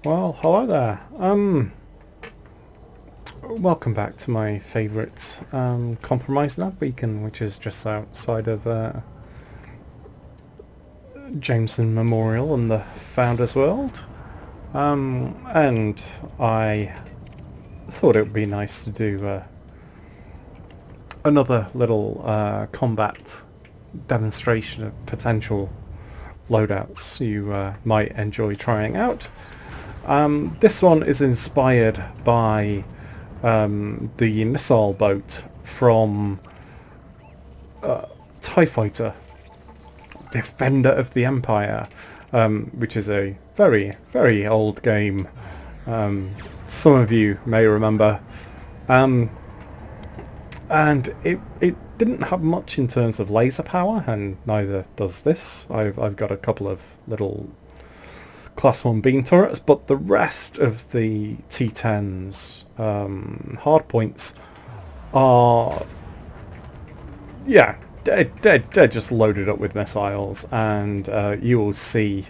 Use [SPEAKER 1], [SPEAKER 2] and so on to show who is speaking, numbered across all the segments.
[SPEAKER 1] Well, hello there. Welcome back to my favourite compromise lab beacon, which is just outside of Jameson Memorial and the Founders World. And I thought it would be nice to do another little combat demonstration of potential loadouts you might enjoy trying out. This one is inspired by the missile boat from TIE Fighter, Defender of the Empire, which is a very, very old game. Some of you may remember. And it didn't have much in terms of laser power, and neither does this. I've got a couple of little Class 1 beam turrets, but the rest of the T10's hardpoints are, yeah, they're just loaded up with missiles, and you will see,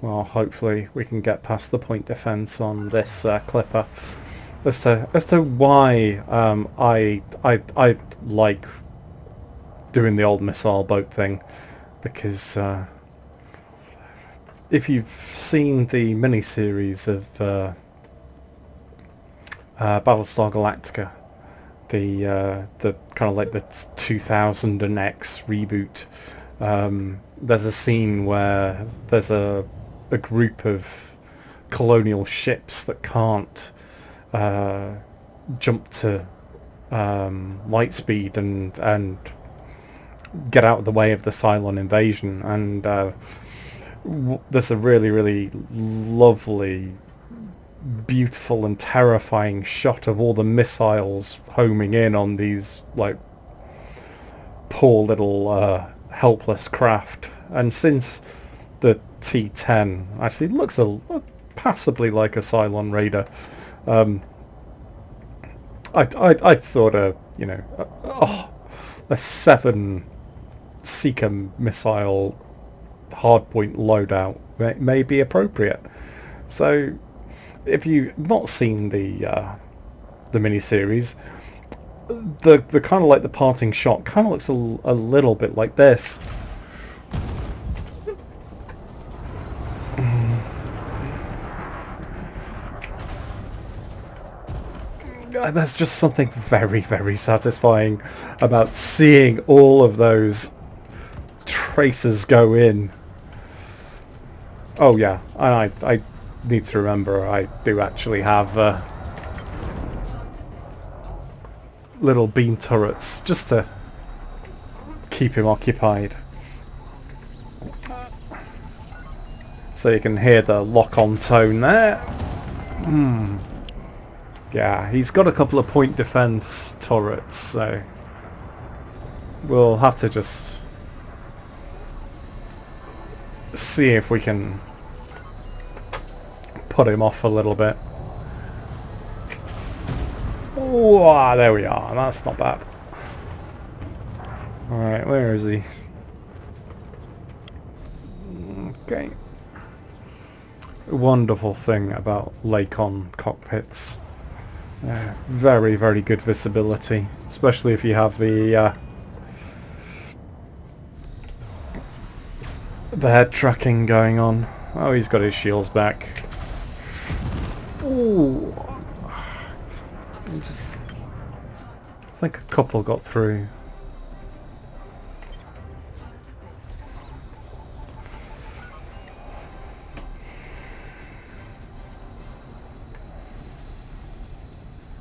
[SPEAKER 1] well, hopefully we can get past the point defense on this clipper as to why I like doing the old missile boat thing, because if you've seen the mini-series of Battlestar Galactica, the kind of like the 2000 and X reboot, there's a scene where there's a group of colonial ships that can't jump to light speed and get out of the way of the Cylon invasion, and there's a really, really lovely, beautiful and terrifying shot of all the missiles homing in on these, like, poor little helpless craft. And since the T10 actually looks passably like a Cylon Raider, I thought a 7 Seeker missile hardpoint loadout may be appropriate. So if you've not seen the miniseries, the kind of like the parting shot kind of looks a little bit like this. There's just something very, very satisfying about seeing all of those tracers go in. Oh yeah, I need to remember I do actually have little beam turrets just to keep him occupied. So you can hear the lock-on tone there. Yeah, he's got a couple of point defense turrets, so we'll have to just see if we can put him off a little bit. Oh, there we are. That's not bad. Alright, where is he? Okay. Wonderful thing about Lakon cockpits. Very, very good visibility, especially if you have the head tracking going on. Oh, he's got his shields back. Ooh. I think a couple got through.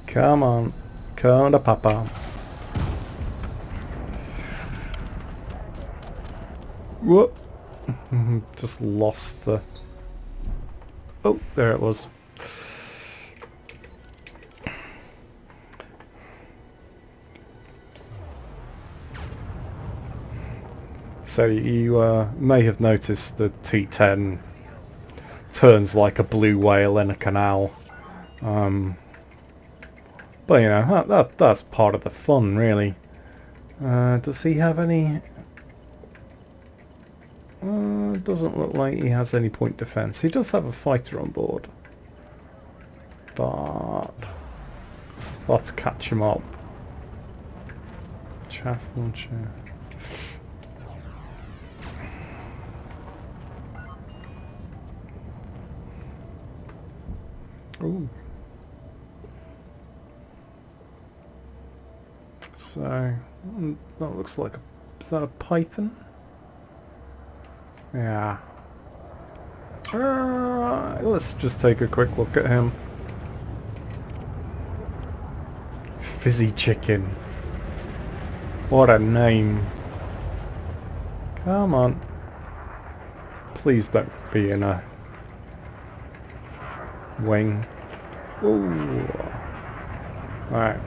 [SPEAKER 1] Come on. Come to Papa. Whoop. Just lost the... Oh, there it was. So you may have noticed the T10 turns like a blue whale in a canal. But you know, that's part of the fun, really. Does he have any... It doesn't look like he has any point defense. He does have a fighter on board. but I'll have to catch him up. Chaff launcher. Ooh. So that looks like is that a python? Yeah. Let's just take a quick look at him. Fizzy Chicken. What a name. Come on. Please don't be in a wing. Ooh. Alright.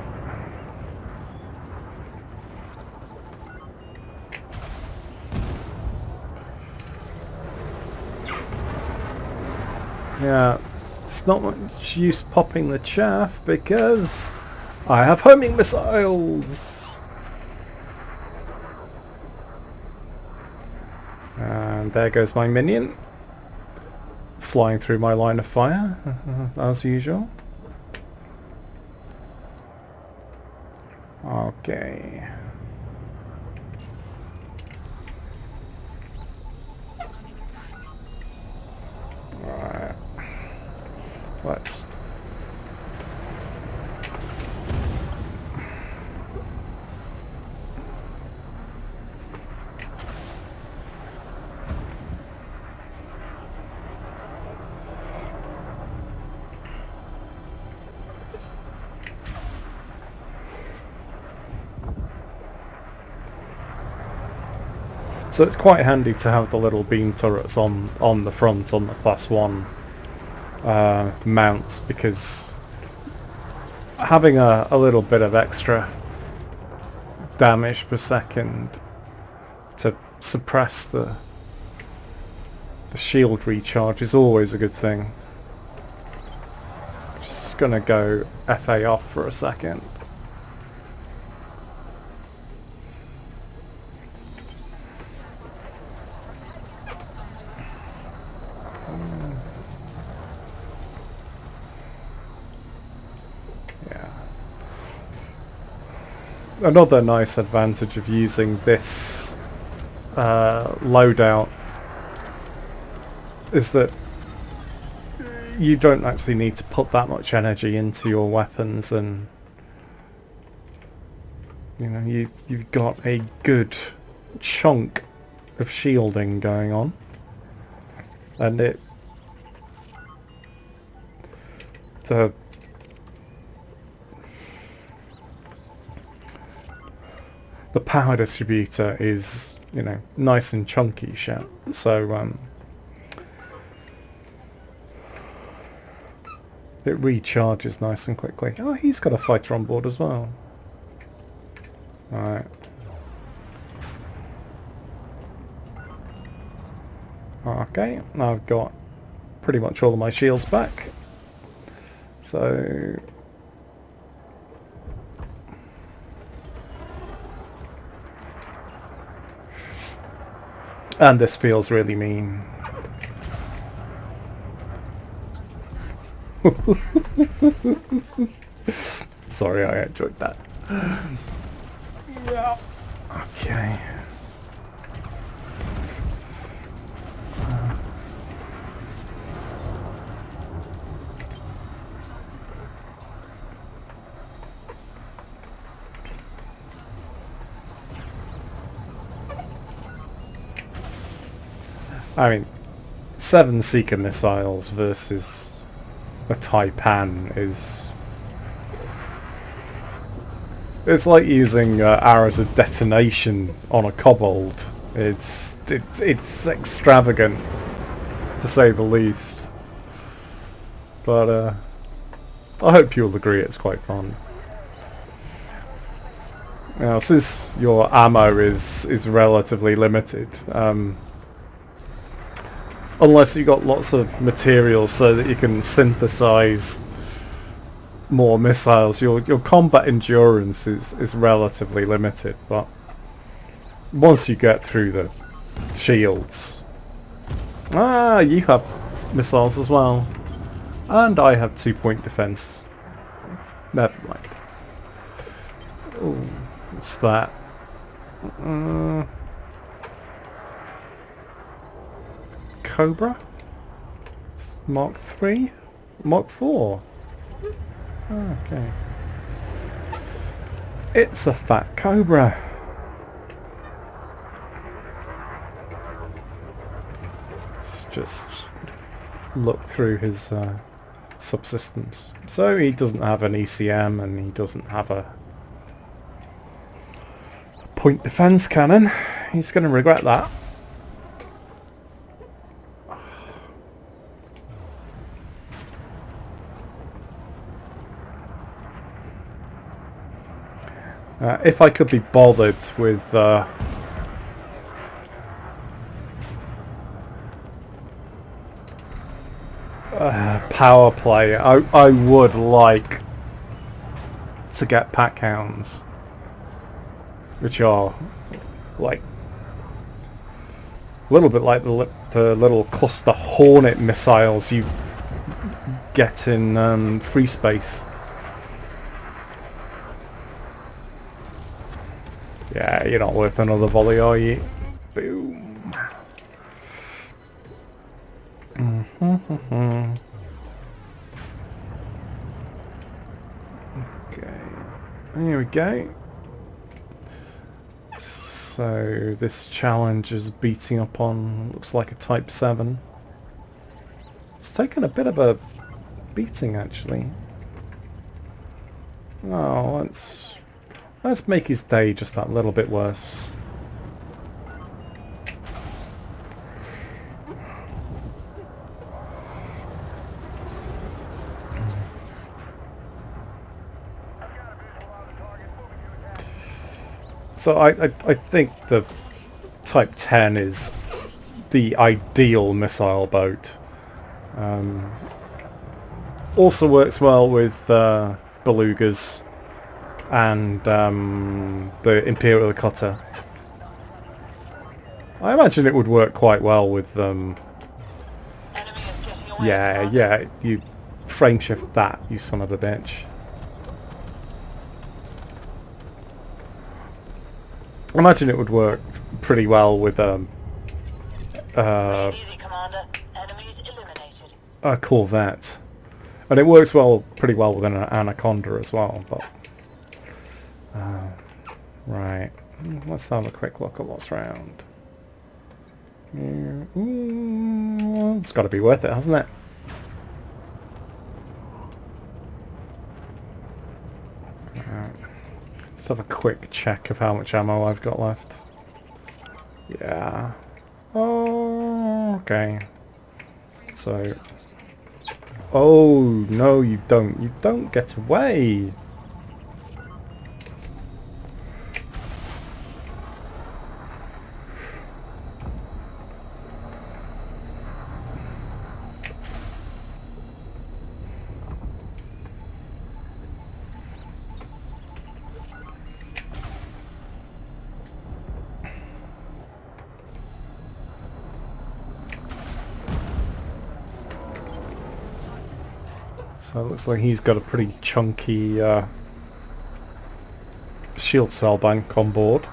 [SPEAKER 1] Yeah, it's not much use popping the chaff because I have homing missiles! And there goes my minion. Flying through my line of fire, as usual. Okay. Alright. Let's... So it's quite handy to have the little beam turrets on the front, on the Class 1 mounts, because having a little bit of extra damage per second to suppress the shield recharge is always a good thing. Just gonna go FA off for a second. Another nice advantage of using this loadout is that you don't actually need to put that much energy into your weapons, and you know you've got a good chunk of shielding going on, and the power distributor is, you know, nice and chunky shit. So it recharges nice and quickly. Oh, he's got a fighter on board as well. Alright. Okay, I've got pretty much all of my shields back. So... and this feels really mean. Sorry, I enjoyed that. Yeah. Okay. I mean, 7 Seeker missiles versus a Type-10 is... it's like using arrows of detonation on a kobold. It's extravagant, to say the least. But I hope you'll agree it's quite fun. Now, since your ammo is relatively limited, unless you got lots of materials so that you can synthesize more missiles, your combat endurance is relatively limited. But once you get through the shields... ah, you have missiles as well. And I have 2-point defense. Never mind. Oh, what's that? Cobra? It's Mark 3? Mark 4? Okay. It's a fat Cobra. Let's just look through his subsystems. So he doesn't have an ECM and he doesn't have a point defense cannon. He's going to regret that. If I could be bothered with power play, I would like to get pack hounds, which are like a little bit like the little cluster hornet missiles you get in free space. Yeah, you're not worth another volley, are you? Boom. Okay, here we go. So this challenge is beating up on, looks like a Type 7. It's taken a bit of a beating actually. Oh, let's make his day just that little bit worse. So I think the Type 10 is the ideal missile boat. Also works well with belugas and the Imperial cutter. I imagine it would work quite well with yeah, you frame shift that, you son of a bitch. I imagine it would work pretty well with a Corvette. And it works pretty well with an Anaconda as well, but right, let's have a quick look at what's around. Ooh, it's got to be worth it, hasn't it? Let's have a quick check of how much ammo I've got left. Yeah. Oh, okay. So... Oh, no you don't. You don't get away! So it looks like he's got a pretty chunky shield cell bank on board.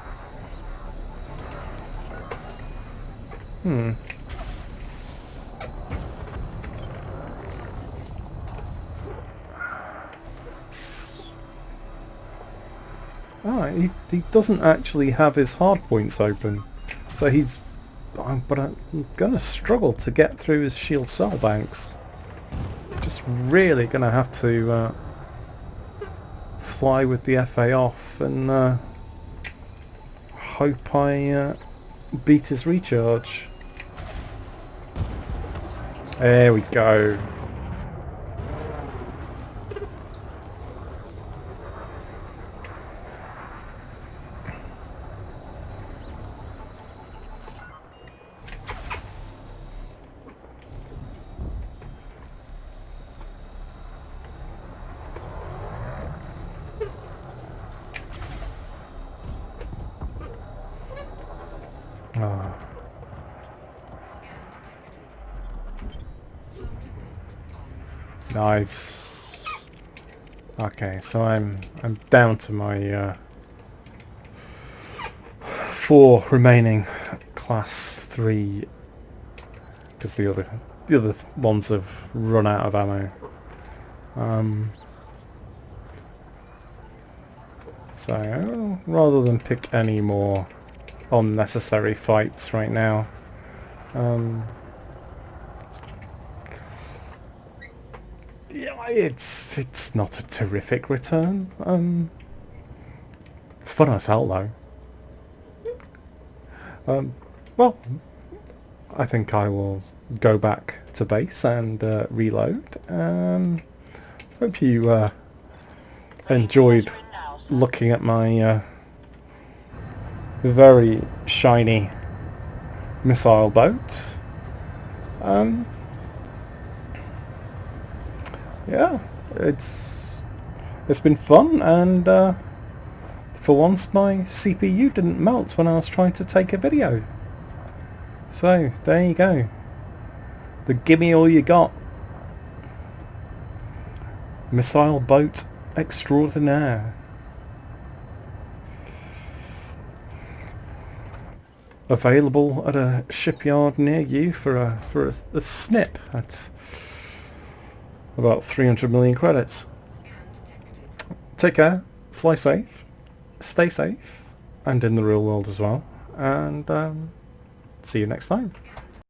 [SPEAKER 1] He doesn't actually have his hard points open, so he's... but I'm gonna struggle to get through his shield cell banks. Just really gonna have to fly with the FA off and hope I beat his recharge. There we go. Nice. Okay, so I'm down to my 4 remaining class 3 because the other ones have run out of ammo. So rather than pick any more unnecessary fights right now, yeah, it's not a terrific return. Fun as hell though. Well, I think I will go back to base and reload. Hope you enjoyed looking at my very shiny missile boat. Yeah, it's been fun, and for once my CPU didn't melt when I was trying to take a video. So there you go. The gimme all you got. Missile boat extraordinaire. Available at a shipyard near you for a snip at about 300 million credits. Take care, fly safe, stay safe, and in the real world as well, and see you next time.